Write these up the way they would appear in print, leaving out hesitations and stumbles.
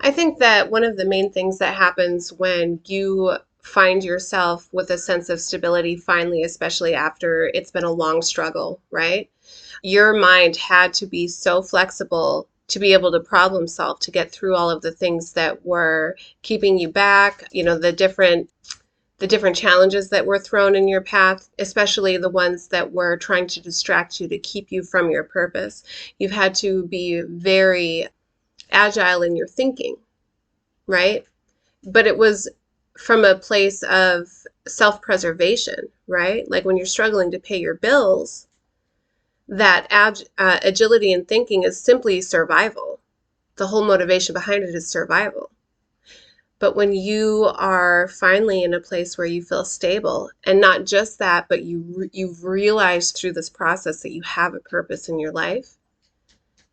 I think that one of the main things that happens when you find yourself with a sense of stability finally, especially after it's been a long struggle, right? Your mind had to be so flexible to be able to problem solve, to get through all of the things that were keeping you back, the different challenges that were thrown in your path, especially the ones that were trying to distract you to keep you from your purpose. You've had to be very agile in your thinking, right? But it was from a place of self-preservation, right? Like when you're struggling to pay your bills, that agility in thinking is simply survival. The whole motivation behind it is survival. But when you are finally in a place where you feel stable, and not just that, but you've realized through this process that you have a purpose in your life,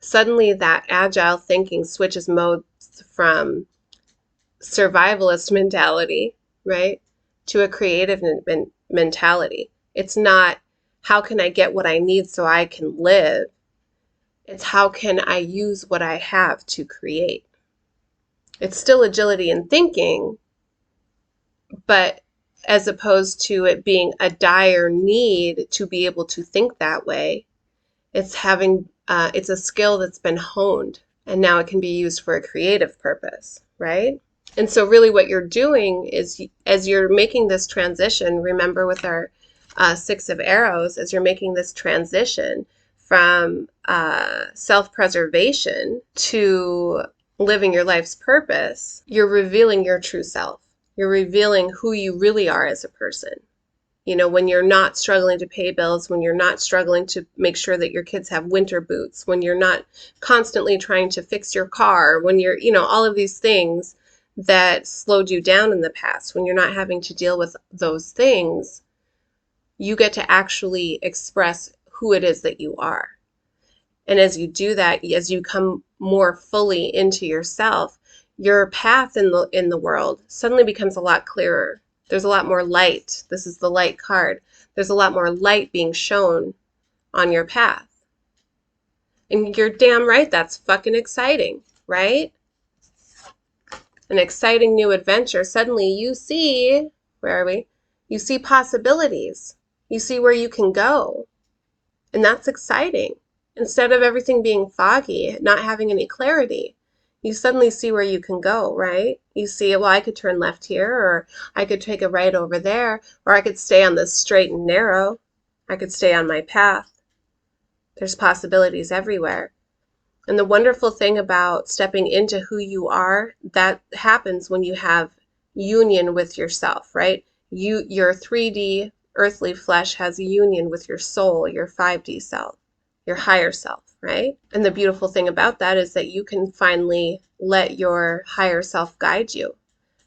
suddenly that agile thinking switches modes from survivalist mentality, right, to a creative mentality. It's not how can I get what I need so I can live. It's how can I use what I have to create. It's still agility in thinking, but as opposed to it being a dire need to be able to think that way, it's a skill that's been honed and now it can be used for a creative purpose, right? And so really what you're doing is, as you're making this transition, remember with our Six of Arrows, as you're making this transition from self-preservation to living your life's purpose, you're revealing your true self. You're revealing who you really are as a person. When you're not struggling to pay bills, when you're not struggling to make sure that your kids have winter boots, when you're not constantly trying to fix your car, when you're, all of these things that slowed you down in the past, when you're not having to deal with those things, you get to actually express who it is that you are. And as you do that, as you come more fully into yourself, your path in the world suddenly becomes a lot clearer. There's a lot more light. This is the light card. There's a lot more light being shown on your path. And you're damn right, that's fucking exciting, right? An exciting new adventure. Suddenly you see, where are we? You see possibilities. You see where you can go. And that's exciting. Instead of everything being foggy, not having any clarity, you suddenly see where you can go, right? You see, well, I could turn left here, or I could take a right over there, or I could stay on this straight and narrow. I could stay on my path. There's possibilities everywhere. And the wonderful thing about stepping into who you are, that happens when you have union with yourself, right? Your 3D earthly flesh has a union with your soul, your 5D self, your higher self, right? And the beautiful thing about that is that you can finally let your higher self guide you.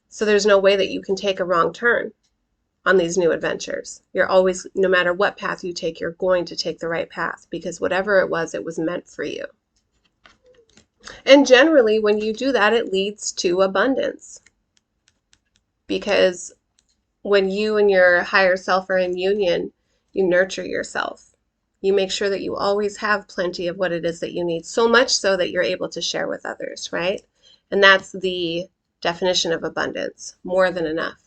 So there's no way that you can take a wrong turn on these new adventures. You're always, no matter what path you take, you're going to take the right path, because whatever it was meant for you. And generally, when you do that, it leads to abundance. Because when you and your higher self are in union, you nurture yourself. You make sure that you always have plenty of what it is that you need, so much so that you're able to share with others, right? And that's the definition of abundance, more than enough.